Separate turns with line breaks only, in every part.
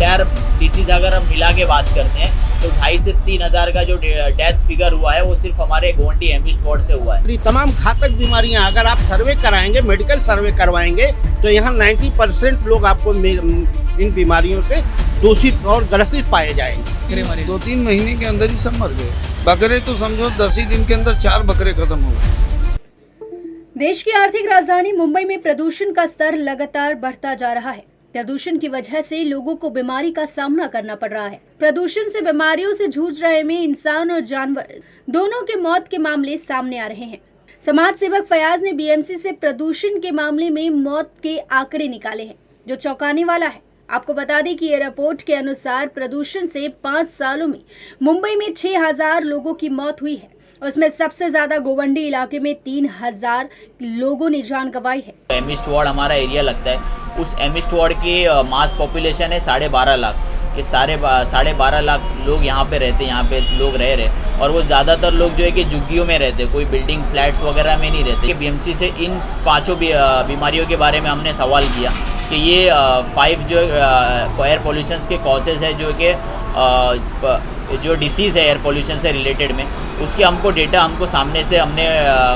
Entire disease अगर हम मिला के बात करते हैं तो 2,500 से 3,000 का जो डेथ फिगर हुआ है वो सिर्फ हमारे गोवंडी एमिस्ट वार्ड से हुआ है।
तमाम घातक बीमारियां अगर आप सर्वे कराएंगे, मेडिकल सर्वे करवाएंगे तो यहाँ 90% लोग आपको इन बीमारियों से दूषित और ग्रसित पाए जाएंगे।
2-3 महीने के अंदर ही सब मर गए। बकरे तो समझो 10 ही दिन के अंदर 4 बकरे खत्म हो गए।
देश की आर्थिक राजधानी मुंबई में प्रदूषण का स्तर लगातार बढ़ता जा रहा है। प्रदूषण की वजह से लोगों को बीमारी का सामना करना पड़ रहा है। प्रदूषण से बीमारियों से जूझ रहे में इंसान और जानवर दोनों के मौत के मामले सामने आ रहे हैं। समाज सेवक फयाज ने बीएमसी से प्रदूषण के मामले में मौत के आंकड़े निकाले हैं, जो चौंकाने वाला है। आपको बता दें कि ये रिपोर्ट के अनुसार प्रदूषण से 5 सालों में मुंबई में 6,000 लोगों की मौत हुई है। उसमें सबसे ज्यादा गोवंडी इलाके में 3,000 लोगों ने जान गंवाई है।
एमिस्ट वार्ड हमारा एरिया लगता है, उस एमिस्ट वार्ड की मास पॉपुलेशन है 12.5 लाख के 12.5 लाख लोग यहाँ पे रहते हैं, यहाँ पे लोग रह रहे और वो ज़्यादातर लोग जो है कि झुग्गियों में रहते, कोई बिल्डिंग फ्लैट्स वगैरह में नहीं रहते। बीएमसी से इन 5 बीमारियों के बारे में हमने सवाल किया कि ये 5 जो एयर पोल्यूशन के कॉजेज़ है जो कि जो डिसीज़ है एयर पोल्यूशन से रिलेटेड में, उसके हमको डेटा हमको सामने से हमने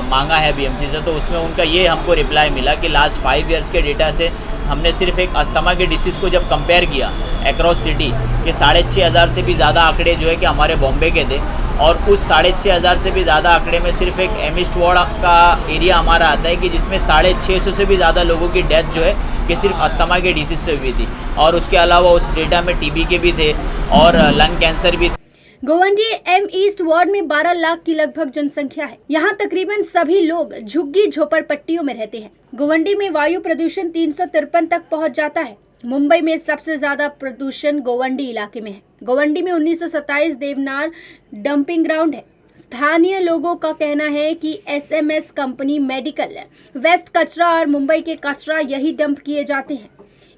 मांगा है बीएमसी से, तो उसमें उनका ये हमको रिप्लाई मिला कि लास्ट 5 ईयर्स के डेटा से हमने सिर्फ एक अस्थमा के डिसीज़ को जब कंपेयर किया अक्रॉस सिटी के 6,500 से भी ज़्यादा आंकड़े जो है कि हमारे बॉम्बे के थे, और उस 6,500 से भी ज़्यादा आंकड़े में सिर्फ एक एमिस्ट वार्ड का एरिया हमारा आता है कि जिसमें 650 से भी ज़्यादा लोगों की डेथ जो है कि सिर्फ अस्थमा के डिसीज़ से हुई थी, और उसके अलावा उस डेटा में टीबी के भी थे और लंग कैंसर भी थे।
गोवंडी एम ईस्ट वार्ड में 12 लाख की लगभग जनसंख्या है। यहाँ तकरीबन सभी लोग झुग्गी झोपड़पट्टियों में रहते हैं। गोवंडी में वायु प्रदूषण 353 तक पहुँच जाता है। मुंबई में सबसे ज्यादा प्रदूषण गोवंडी इलाके में है। गोवंडी में 1927 देवनार डंपिंग ग्राउंड है। स्थानीय लोगों का कहना है कि SMS कंपनी मेडिकल वेस्ट कचरा और मुंबई के कचरा यही डंप किए जाते हैं।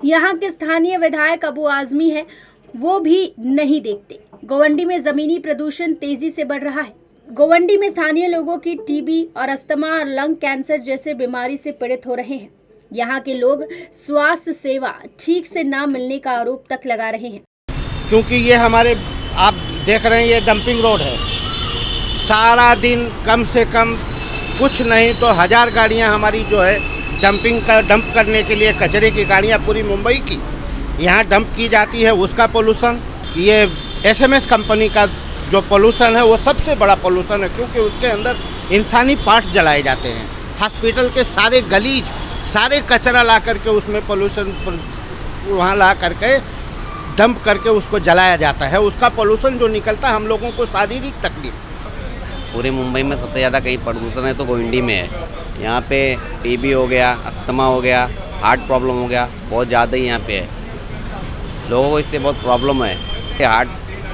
यहाँ के स्थानीय विधायक अबू आजमी है, वो भी नहीं देखते। गोवंडी में जमीनी प्रदूषण तेजी से बढ़ रहा है। गोवंडी में स्थानीय लोगों की टीबी और अस्थमा और लंग कैंसर जैसे बीमारी से पीड़ित हो रहे हैं। यहाँ के लोग स्वास्थ्य सेवा ठीक से ना मिलने का आरोप तक लगा रहे हैं।
क्योंकि ये हमारे आप देख रहे हैं ये डंपिंग रोड है, सारा दिन कम से कम कुछ नहीं तो 1000 गाड़ियाँ हमारी जो है डंप करने के लिए कचरे की गाड़ियाँ पूरी मुंबई की यहाँ डंप की जाती है। उसका पोल्यूशन, ये SMS कंपनी का जो पोल्यूशन है वो सबसे बड़ा पोल्यूशन है, क्योंकि उसके अंदर इंसानी पार्ट्स जलाए जाते हैं। हॉस्पिटल के सारे गलीज सारे कचरा ला करके उसमें पोल्यूशन वहाँ ला करके डंप करके उसको जलाया जाता है। उसका पोल्यूशन जो निकलता है हम लोगों को शारीरिक तकलीफ।
पूरे मुंबई में सबसे ज़्यादा कहीं प्रदूषण है तो गोवंडी में है। यहाँ पे टीबी हो गया, अस्थमा हो गया, हार्ट प्रॉब्लम हो गया, बहुत ज़्यादा ही यहाँ पे है। लोगों को इससे बहुत प्रॉब्लम है।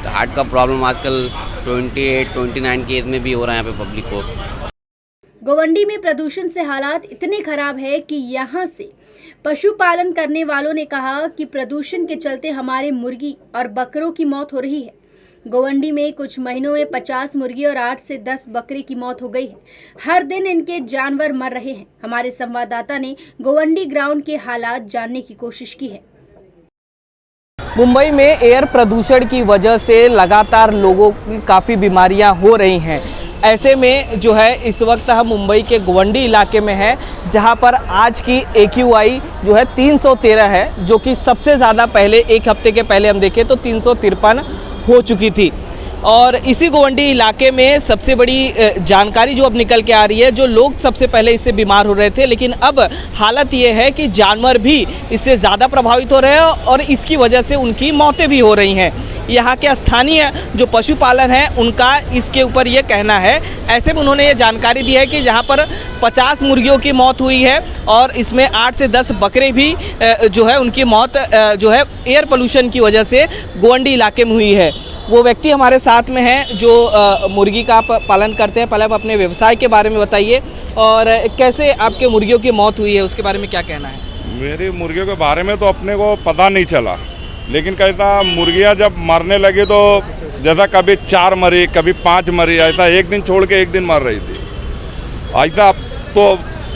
हार्ट का प्रॉब्लम आजकल 28-29 की एज में भी हो रहा है यहाँ पे पब्लिक को।
गोवंडी में प्रदूषण से हालात इतने खराब है कि यहाँ से पशुपालन करने वालों ने कहा कि प्रदूषण के चलते हमारे मुर्गी और बकरों की मौत हो रही है। गोवंडी में कुछ महीनों में 50 मुर्गी और 8 से 10 बकरे की मौत हो गई है। हर दिन इनके जानवर मर रहे हैं। हमारे संवाददाता ने गोवंडी ग्राउंड के हालात जानने की कोशिश की है।
मुंबई में एयर प्रदूषण की वजह से लगातार लोगों की काफ़ी बीमारियां हो रही हैं। ऐसे में जो है इस वक्त हम मुंबई के गोवंडी इलाके में हैं, जहां पर आज की AQI जो है 313 है, जो कि सबसे ज़्यादा पहले एक हफ्ते के पहले हम देखें तो 353 हो चुकी थी। और इसी गोवंडी इलाके में सबसे बड़ी जानकारी जो अब निकल के आ रही है, जो लोग सबसे पहले इससे बीमार हो रहे थे, लेकिन अब हालत ये है कि जानवर भी इससे ज़्यादा प्रभावित हो रहे हैं और इसकी वजह से उनकी मौतें भी हो रही हैं। यहाँ के स्थानीय जो पशुपालन है उनका इसके ऊपर ये कहना है। ऐसे में उन्होंने ये जानकारी दी है कि जहाँ पर 50 मुर्गियों की मौत हुई है और इसमें 8 से 10 बकरे भी जो है उनकी मौत जो है एयर पोल्यूशन की वजह से गोवंडी इलाके में हुई है। वो व्यक्ति हमारे साथ में हैं जो मुर्गी का पालन करते हैं। पहले आप अपने व्यवसाय के बारे में बताइए और कैसे आपके मुर्गियों की मौत हुई है उसके बारे में क्या कहना है?
मेरी मुर्गियों के बारे में तो अपने को पता नहीं चला, लेकिन कैसा मुर्गियां जब मरने लगी तो जैसा कभी 4 मरी, कभी 5 मरी, ऐसा एक दिन छोड़ के एक दिन मर रही थी। ऐसा तो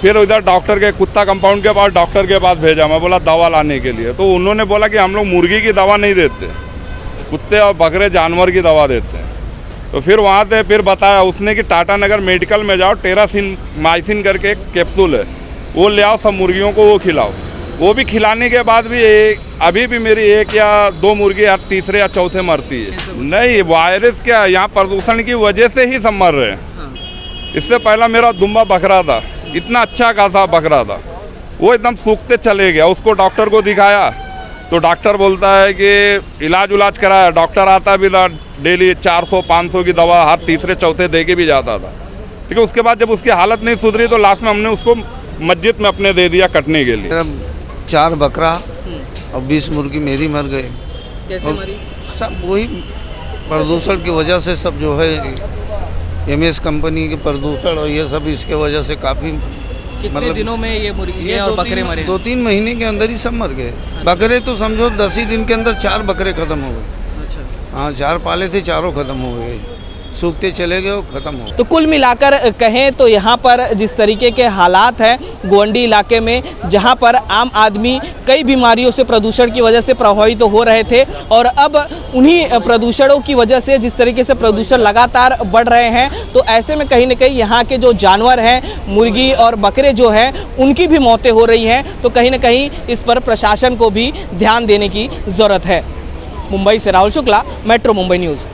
फिर उधर डॉक्टर के कुत्ता कंपाउंड के पास डॉक्टर के पास भेजा। मैं बोला दवा लाने के लिए, तो उन्होंने बोला कि हम लोग मुर्गी की दवा नहीं देते, कुत्ते और बकरे जानवर की दवा देते हैं। तो फिर वहाँ से फिर बताया उसने कि टाटा नगर मेडिकल में जाओ, टेरासिनमाइसिन करके एक कैप्सूल है, वो ले आओ, सब मुर्गियों को वो खिलाओ। वो भी खिलाने के बाद भी अभी भी मेरी 1 या 2 मुर्गी हर तीसरे या चौथे मरती है। नहीं, वायरस क्या, यहाँ प्रदूषण की वजह से ही सब मर रहे हैं। इससे पहला मेरा दुम्बा बकरा था, इतना अच्छा खासा बकरा था, वो एकदम सूखते चले गया। उसको डॉक्टर को दिखाया तो डॉक्टर बोलता है कि इलाज कराया। डॉक्टर आता भी था, डेली 400-500 की दवा हर तीसरे चौथे दे के भी जाता था। ठीक है, उसके बाद जब उसकी हालत नहीं सुधरी तो लास्ट में हमने उसको मस्जिद में अपने दे दिया कटने के लिए।
4 बकरा और 20 मुर्गी मेरी मर गए।
कैसे मरी?
सब वही प्रदूषण की वजह से, सब जो है MS कंपनी के प्रदूषण और ये सब इसके वजह से काफ़ी।
कितने दिनों में ये मुर्गी और बकरे मरे?
2-3 महीने के अंदर ही सब मर गए। बकरे तो समझो 10 ही दिन के अंदर 4 बकरे ख़त्म हो गए।
अच्छा।
हाँ, 4 पाले थे, चारों ख़त्म हो गए, सूखते चले गए, ख़त्म हो गए।
तो कुल मिलाकर कहें तो यहाँ पर जिस तरीके के हालात हैं गोवंडी इलाके में, जहाँ पर आम आदमी कई बीमारियों से प्रदूषण की वजह से प्रभावित तो हो रहे थे, और अब उन्हीं प्रदूषणों की वजह से जिस तरीके से प्रदूषण लगातार बढ़ रहे हैं, तो ऐसे में कहीं ना कहीं यहाँ के जो जानवर हैं, मुर्गी और बकरे जो हैं, उनकी भी मौतें हो रही हैं। तो कहीं ना कहीं इस पर प्रशासन को भी ध्यान देने की ज़रूरत है। मुंबई से राहुल शुक्ला, मेट्रो मुंबई न्यूज़।